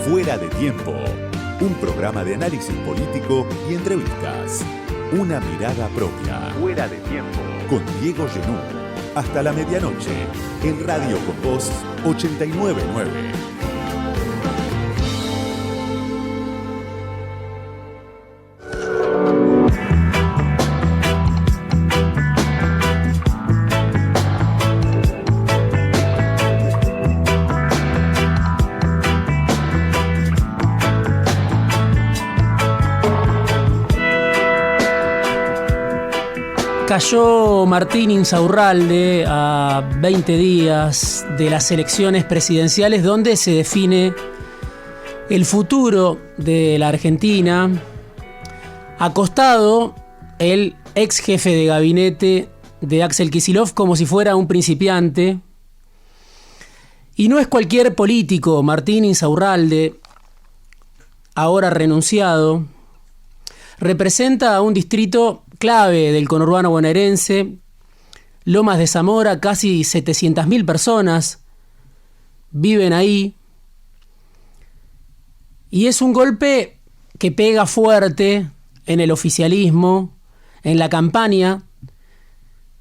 Fuera de Tiempo, un programa de análisis político y entrevistas. Una mirada propia. Fuera de Tiempo. Con Diego Genú. Hasta la medianoche, en Radio Con Voz 899. Cayó Martín Insaurralde a 20 días de las elecciones presidenciales donde se define el futuro de la Argentina. Acostado el ex jefe de gabinete de Axel Kicillof como si fuera un principiante. Y no es cualquier político. Martín Insaurralde, ahora renunciado, representa a un distrito clave del conurbano bonaerense, Lomas de Zamora. Casi 700.000 personas viven ahí. Y es un golpe que pega fuerte en el oficialismo, en la campaña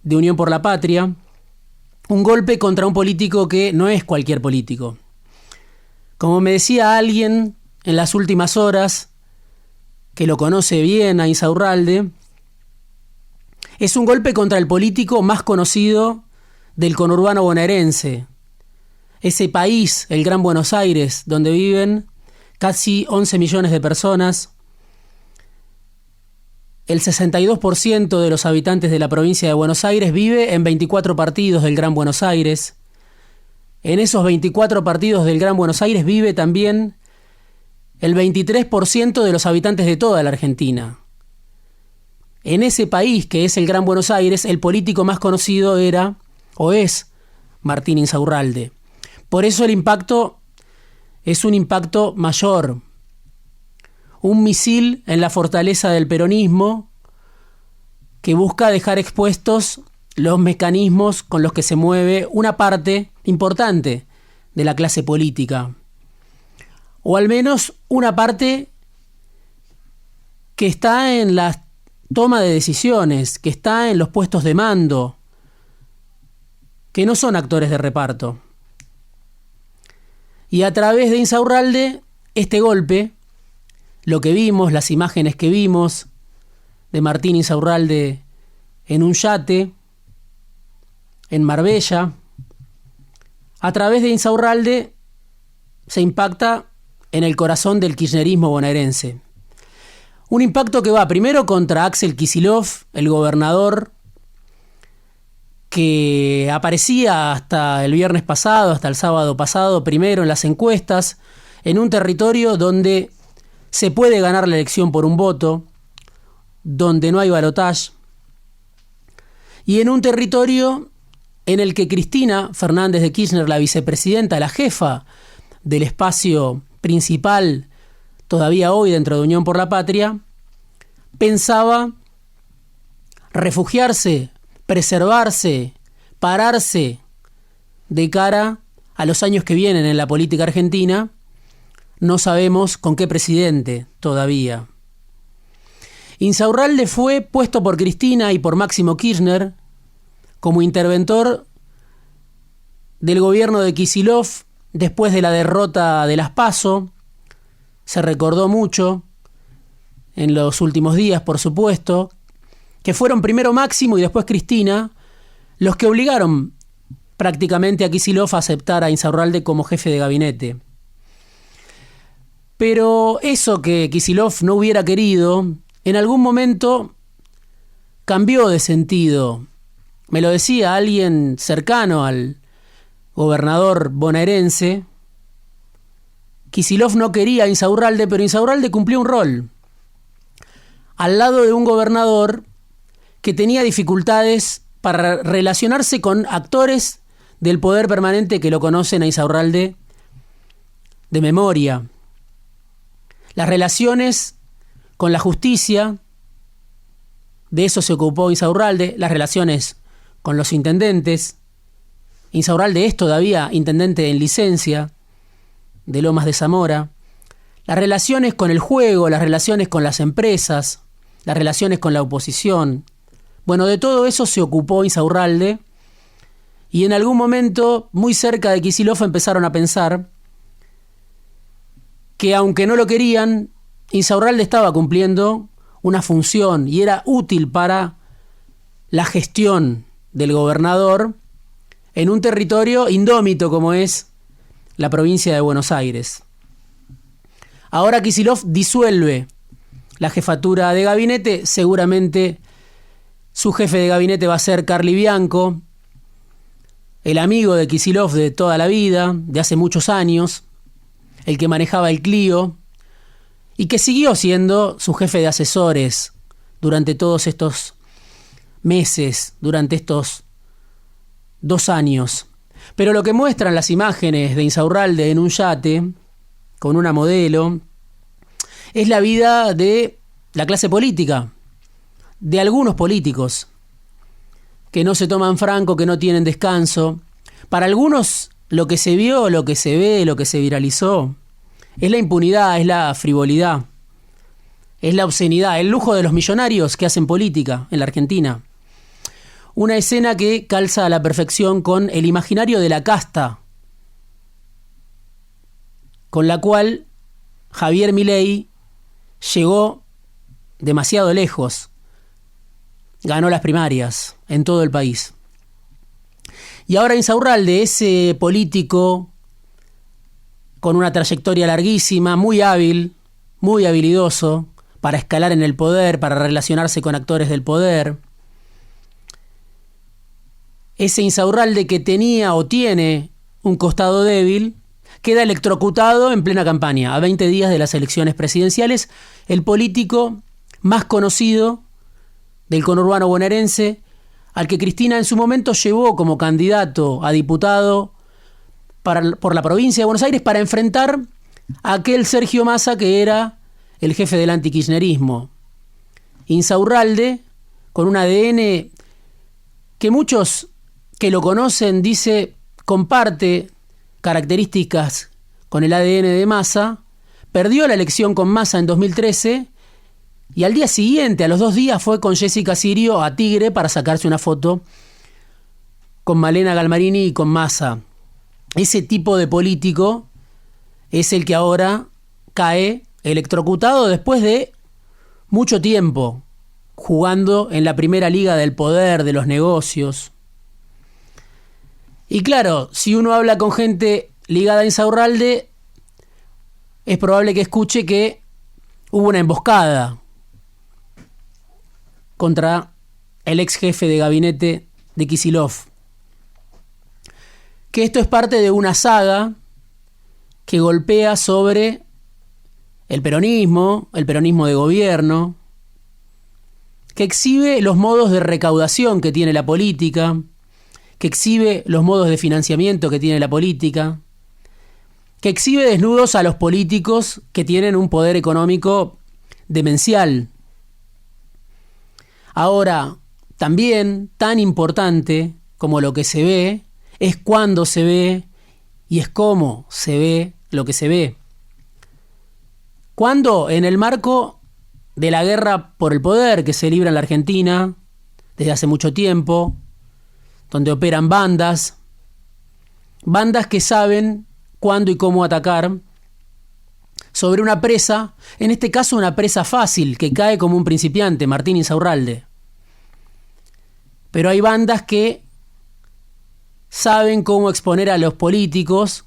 de Unión por la Patria. Un golpe contra un político que no es cualquier político. Como me decía alguien en las últimas horas, que lo conoce bien a Insaurralde, es un golpe contra el político más conocido del conurbano bonaerense. Ese país, el Gran Buenos Aires, donde viven casi 11 millones de personas. El 62% de los habitantes de la provincia de Buenos Aires vive en 24 partidos del Gran Buenos Aires. En esos 24 partidos del Gran Buenos Aires vive también el 23% de los habitantes de toda la Argentina. En ese país, que es el Gran Buenos Aires, el político más conocido era, o es, Martín Insaurralde. Por eso el impacto es un impacto mayor. Un misil en la fortaleza del peronismo que busca dejar expuestos los mecanismos con los que se mueve una parte importante de la clase política. O al menos una parte que está en la toma de decisiones, que está en los puestos de mando, que no son actores de reparto. Y a través de Insaurralde, este golpe, lo que vimos, las imágenes que vimos de Martín Insaurralde en un yate, en Marbella, a través de Insaurralde se impacta en el corazón del kirchnerismo bonaerense. Un impacto que va primero contra Axel Kicillof, el gobernador, que aparecía hasta el viernes pasado, hasta el sábado pasado, primero en las encuestas, en un territorio donde se puede ganar la elección por un voto, donde no hay balotaje, y en un territorio en el que Cristina Fernández de Kirchner, la vicepresidenta, la jefa del espacio principal todavía hoy dentro de Unión por la Patria, pensaba refugiarse, preservarse, pararse de cara a los años que vienen en la política argentina. No sabemos con qué presidente todavía. Insaurralde fue puesto por Cristina y por Máximo Kirchner como interventor del gobierno de Kicillof después de la derrota de las PASO. Se recordó mucho en los últimos días, por supuesto, que fueron primero Máximo y después Cristina los que obligaron prácticamente a Kicillof a aceptar a Insaurralde como jefe de gabinete. Pero eso que Kicillof no hubiera querido, en algún momento cambió de sentido. Me lo decía alguien cercano al gobernador bonaerense. Kicillof no quería a Insaurralde, pero Insaurralde cumplió un rol al lado de un gobernador que tenía dificultades para relacionarse con actores del poder permanente que lo conocen a Insaurralde de memoria. Las relaciones con la justicia, de eso se ocupó Insaurralde, las relaciones con los intendentes. Insaurralde es todavía intendente en licencia de Lomas de Zamora. las relaciones con el juego, las relaciones con las empresas, las relaciones con la oposición. Bueno, de todo eso se ocupó Insaurralde, y en algún momento, muy cerca de Kicillof, empezaron a pensar que, aunque no lo querían, Insaurralde estaba cumpliendo una función y era útil para la gestión del gobernador en un territorio indómito como es la provincia de Buenos Aires. Ahora Kicillof disuelve la jefatura de gabinete, seguramente su jefe de gabinete va a ser Carli Bianco, el amigo de Kicillof de toda la vida, de hace muchos años, el que manejaba el Clio y que siguió siendo su jefe de asesores durante todos estos meses, durante estos 2 años. Pero lo que muestran las imágenes de Insaurralde en un yate con una modelo es la vida de la clase política, de algunos políticos que no se toman franco, que no tienen descanso. Para algunos lo que se vio, lo que se ve, lo que se viralizó es la impunidad, es la frivolidad, es la obscenidad, el lujo de los millonarios que hacen política en la Argentina. Una escena que calza a la perfección con el imaginario de la casta, con la cual Javier Milei llegó demasiado lejos. Ganó las primarias en todo el país. Y ahora Insaurralde, ese político con una trayectoria larguísima, muy hábil, muy habilidoso para escalar en el poder, para relacionarse con actores del poder. Ese Insaurralde que tenía o tiene un costado débil, queda electrocutado en plena campaña, a 20 días de las elecciones presidenciales, el político más conocido del conurbano bonaerense, al que Cristina en su momento llevó como candidato a diputado por la provincia de Buenos Aires para enfrentar a aquel Sergio Massa que era el jefe del antikirchnerismo. Insaurralde, con un ADN que muchos que lo conocen dice comparte características con el ADN de Massa, perdió la elección con Massa en 2013 y al día siguiente, a los 2 días, fue con Jessica Sirio a Tigre para sacarse una foto con Malena Galmarini y con Massa. Ese tipo de político es el que ahora cae electrocutado después de mucho tiempo jugando en la primera liga del poder, de los negocios. Y claro, si uno habla con gente ligada a Insaurralde, es probable que escuche que hubo una emboscada contra el ex jefe de gabinete de Kicillof. Que esto es parte de una saga que golpea sobre el peronismo de gobierno, que exhibe los modos de recaudación que tiene la política, que exhibe los modos de financiamiento que tiene la política, que exhibe desnudos a los políticos que tienen un poder económico demencial. Ahora, también tan importante como lo que se ve, es cuándo se ve y es cómo se ve lo que se ve. Cuando en el marco de la guerra por el poder que se libra en la Argentina desde hace mucho tiempo, donde operan bandas que saben cuándo y cómo atacar sobre una presa, en este caso una presa fácil, que cae como un principiante, Martín Insaurralde. Pero hay bandas que saben cómo exponer a los políticos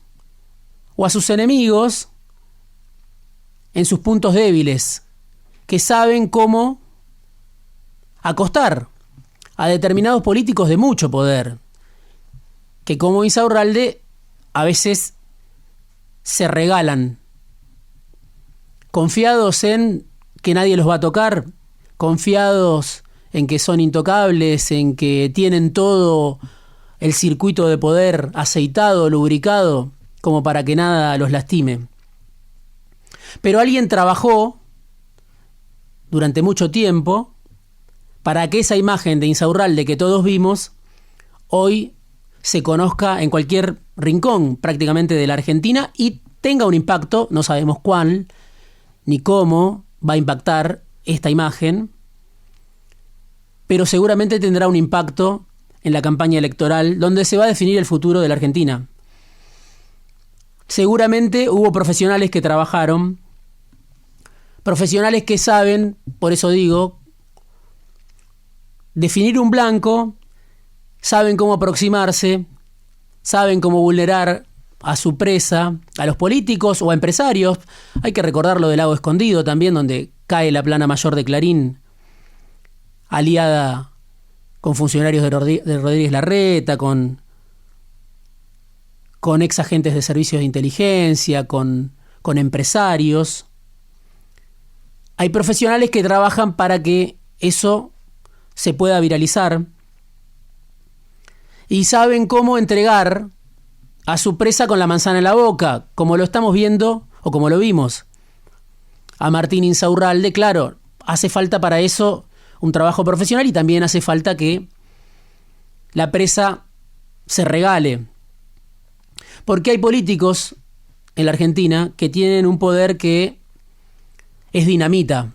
o a sus enemigos en sus puntos débiles, que saben cómo acostar a determinados políticos de mucho poder, que como Insaurralde a veces se regalan, confiados en que nadie los va a tocar, confiados en que son intocables, en que tienen todo el circuito de poder aceitado, lubricado, como para que nada los lastime. Pero alguien trabajó durante mucho tiempo para que esa imagen de Insaurralde que todos vimos hoy se conozca en cualquier rincón prácticamente de la Argentina y tenga un impacto, no sabemos cuál, ni cómo va a impactar esta imagen, pero seguramente tendrá un impacto en la campaña electoral donde se va a definir el futuro de la Argentina. Seguramente hubo profesionales que trabajaron, profesionales que saben, por eso digo, definir un blanco, saben cómo aproximarse, saben cómo vulnerar a su presa, a los políticos o a empresarios. Hay que recordar lo del Lago Escondido también, donde cae la plana mayor de Clarín, aliada con funcionarios de Rodríguez Larreta, con ex agentes de servicios de inteligencia, con empresarios. Hay profesionales que trabajan para que eso se pueda viralizar y saben cómo entregar a su presa con la manzana en la boca, como lo estamos viendo o como lo vimos a Martín Insaurralde. Claro, hace falta para eso un trabajo profesional y también hace falta que la presa se regale. Porque hay políticos en la Argentina que tienen un poder que es dinamita.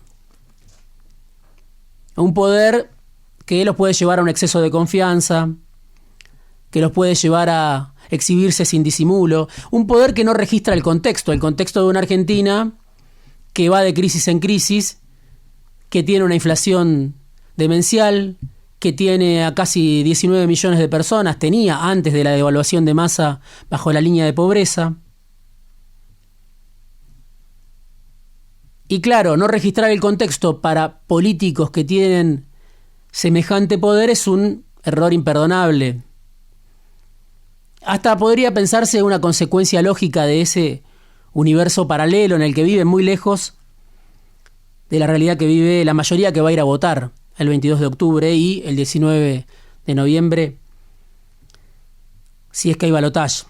Un poder que los puede llevar a un exceso de confianza, que los puede llevar a exhibirse sin disimulo. Un poder que no registra el contexto de una Argentina que va de crisis en crisis, que tiene una inflación demencial, que tiene a casi 19 millones de personas, tenía antes de la devaluación de Massa bajo la línea de pobreza. Y claro, no registrar el contexto para políticos que tienen semejante poder es un error imperdonable. Hasta podría pensarse una consecuencia lógica de ese universo paralelo en el que viven muy lejos de la realidad que vive la mayoría que va a ir a votar el 22 de octubre y el 19 de noviembre, si es que hay balotaje.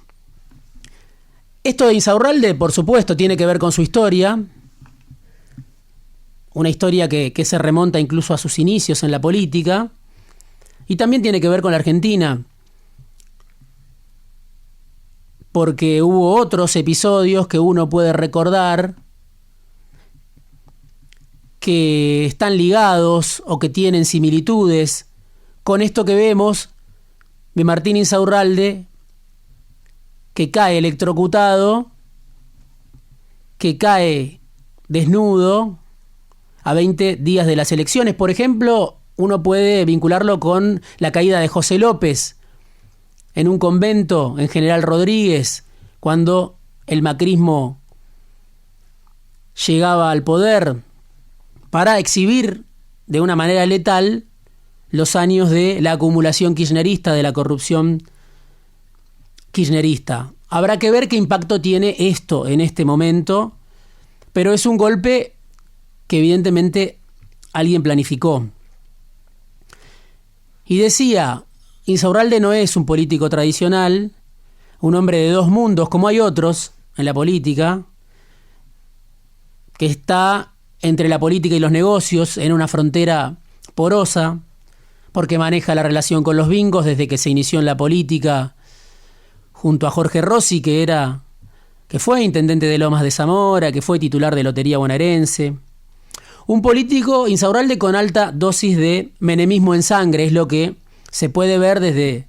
Esto de Insaurralde, por supuesto, tiene que ver con su historia, una historia que se remonta incluso a sus inicios en la política, y también tiene que ver con la Argentina, porque hubo otros episodios que uno puede recordar que están ligados o que tienen similitudes con esto que vemos de Martín Insaurralde, que cae electrocutado, que cae desnudo a 20 días de las elecciones. Por ejemplo, uno puede vincularlo con la caída de José López en un convento en General Rodríguez, cuando el macrismo llegaba al poder para exhibir de una manera letal los años de la acumulación kirchnerista, de la corrupción kirchnerista. Habrá que ver qué impacto tiene esto en este momento, pero es un golpe que evidentemente alguien planificó. Y decía, Insaurralde no es un político tradicional, un hombre de dos mundos, como hay otros en la política, que está entre la política y los negocios en una frontera porosa, porque maneja la relación con los bingos desde que se inició en la política junto a Jorge Rossi, que fue intendente de Lomas de Zamora, que fue titular de Lotería Bonaerense. Un político, Insaurralde, con alta dosis de menemismo en sangre, es lo que se puede ver desde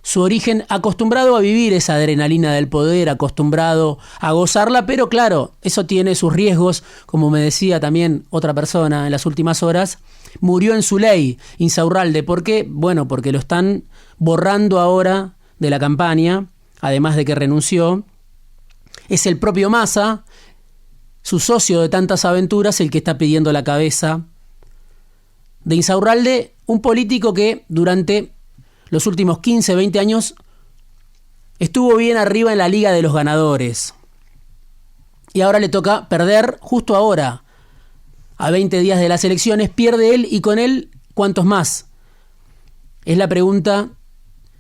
su origen, acostumbrado a vivir esa adrenalina del poder, acostumbrado a gozarla, pero claro, eso tiene sus riesgos, como me decía también otra persona en las últimas horas. Murió en su ley Insaurralde. ¿Por qué? Bueno, porque lo están borrando ahora de la campaña, además de que renunció. Es el propio Massa, su socio de tantas aventuras, el que está pidiendo la cabeza de Insaurralde, un político que durante los últimos 15, 20 años estuvo bien arriba en la liga de los ganadores. Y ahora le toca perder justo ahora, a 20 días de las elecciones. Pierde él y con él, ¿cuántos más? Es la pregunta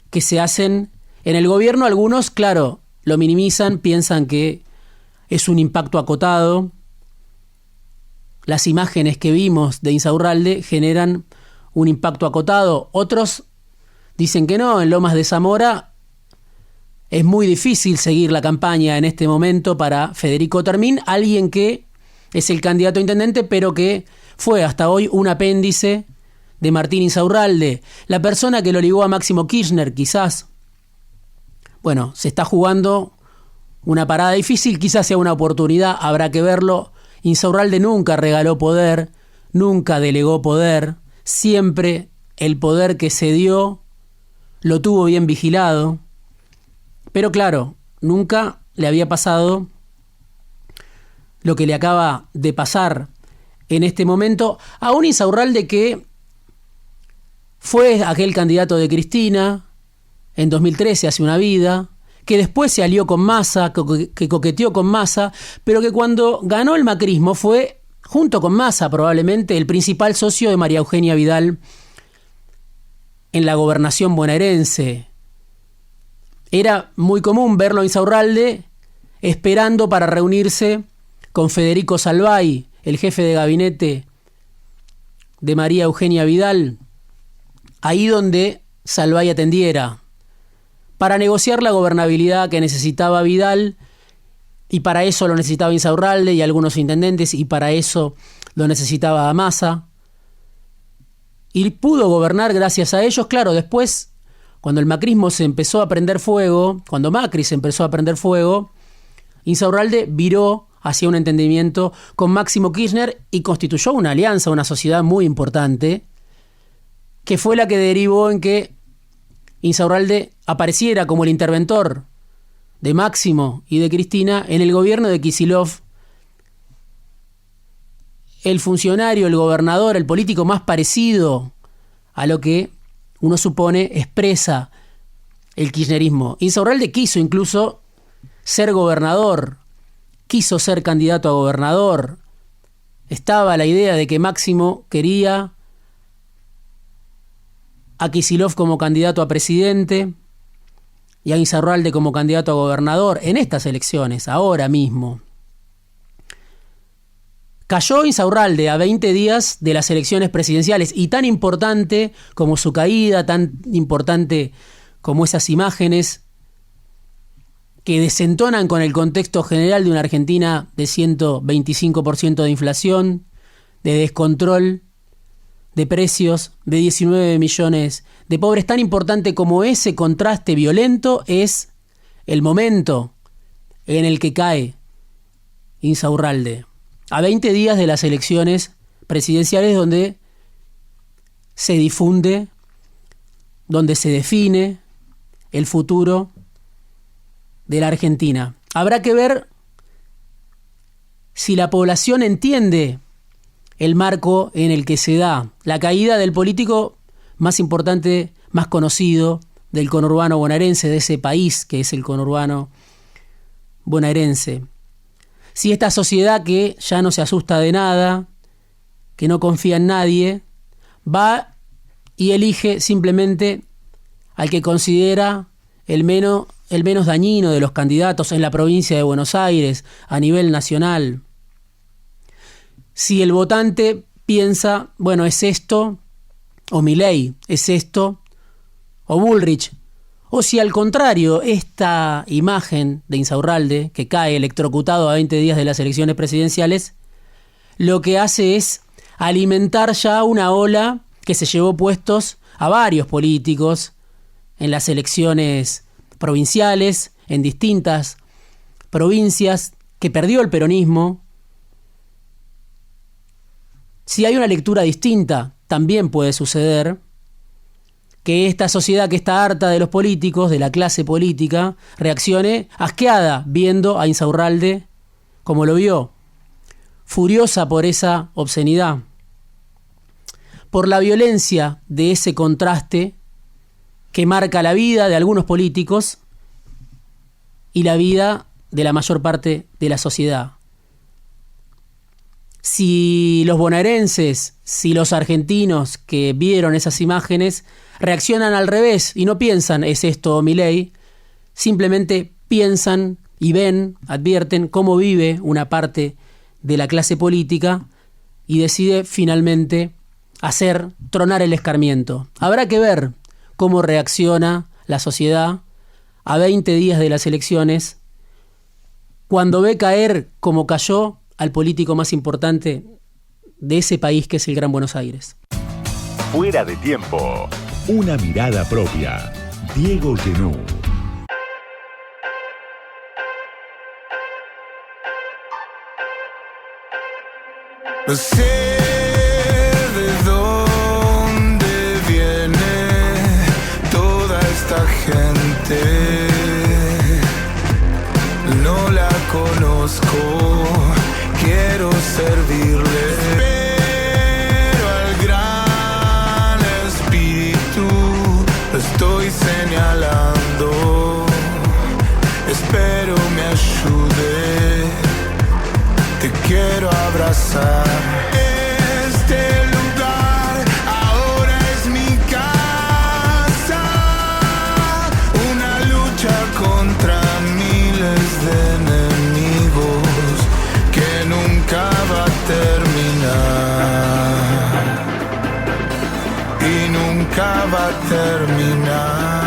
que se hacen en el gobierno. Algunos, claro, lo minimizan, piensan que es un impacto acotado. Las imágenes que vimos de Insaurralde generan un impacto acotado. Otros dicen que no, en Lomas de Zamora es muy difícil seguir la campaña en este momento para Federico Termín, alguien que es el candidato a intendente, pero que fue hasta hoy un apéndice de Martín Insaurralde, la persona que lo ligó a Máximo Kirchner, quizás. Bueno, se está jugando una parada difícil, quizás sea una oportunidad, habrá que verlo. Insaurralde nunca regaló poder, nunca delegó poder, siempre el poder que se dio lo tuvo bien vigilado, pero claro, nunca le había pasado lo que le acaba de pasar en este momento a un Insaurralde que fue aquel candidato de Cristina en 2013, hace una vida, que después se alió con Massa, que coqueteó con Massa, pero que cuando ganó el macrismo fue, junto con Massa probablemente, el principal socio de María Eugenia Vidal en la gobernación bonaerense. Era muy común verlo a Insaurralde esperando para reunirse con Federico Salvay, el jefe de gabinete de María Eugenia Vidal, ahí donde Salvay atendiera, para negociar la gobernabilidad que necesitaba Vidal, y para eso lo necesitaba Insaurralde y algunos intendentes, y para eso lo necesitaba Massa. Y pudo gobernar gracias a ellos. Claro, después, cuando el macrismo se empezó a prender fuego, cuando Macri se empezó a prender fuego, Insaurralde viró hacia un entendimiento con Máximo Kirchner y constituyó una alianza, una sociedad muy importante, que fue la que derivó en que Insaurralde apareciera como el interventor de Máximo y de Cristina en el gobierno de Kicillof, el funcionario, el gobernador, el político más parecido a lo que uno supone expresa el kirchnerismo. Insaurralde quiso incluso ser gobernador, quiso ser candidato a gobernador. Estaba la idea de que Máximo quería a Kicillof como candidato a presidente y a Insaurralde como candidato a gobernador en estas elecciones, ahora mismo. Cayó Insaurralde a 20 días de las elecciones presidenciales, y tan importante como su caída, tan importante como esas imágenes que desentonan con el contexto general de una Argentina de 125% de inflación, de descontrol de precios, de 19 millones de pobres. Tan importante como ese contraste violento es el momento en el que cae Insaurralde. A 20 días de las elecciones presidenciales, donde se difunde, donde se define el futuro de la Argentina. Habrá que ver si la población entiende el marco en el que se da la caída del político más importante, más conocido del conurbano bonaerense, de ese país que es el conurbano bonaerense. Si esta sociedad que ya no se asusta de nada, que no confía en nadie, va y elige simplemente al que considera el menos dañino de los candidatos en la provincia de Buenos Aires, a nivel nacional. Si el votante piensa, bueno, es esto, o Milei, es esto, o Bullrich, o si al contrario, esta imagen de Insaurralde, que cae electrocutado a 20 días de las elecciones presidenciales, lo que hace es alimentar ya una ola que se llevó puestos a varios políticos en las elecciones provinciales, en distintas provincias, que perdió el peronismo. Si hay una lectura distinta, también puede suceder que esta sociedad que está harta de los políticos, de la clase política, reaccione asqueada viendo a Insaurralde como lo vio, furiosa por esa obscenidad, por la violencia de ese contraste que marca la vida de algunos políticos y la vida de la mayor parte de la sociedad. Si los bonaerenses, si los argentinos que vieron esas imágenes reaccionan al revés y no piensan es esto Milei, simplemente piensan y ven, advierten cómo vive una parte de la clase política y decide finalmente hacer tronar el escarmiento. Habrá que ver cómo reacciona la sociedad a 20 días de las elecciones cuando ve caer como cayó al político más importante de ese país que es el Gran Buenos Aires. Fuera de tiempo. Una mirada propia. Diego Genú. No sé de dónde viene toda esta gente. No la conozco, quiero servirle. Pero al gran espíritu lo estoy señalando. Espero me ayude. Te quiero abrazar. Este lugar ahora es mi casa. Una lucha contra miles de enemigos que nunca va a terminar. Y nunca va a terminar.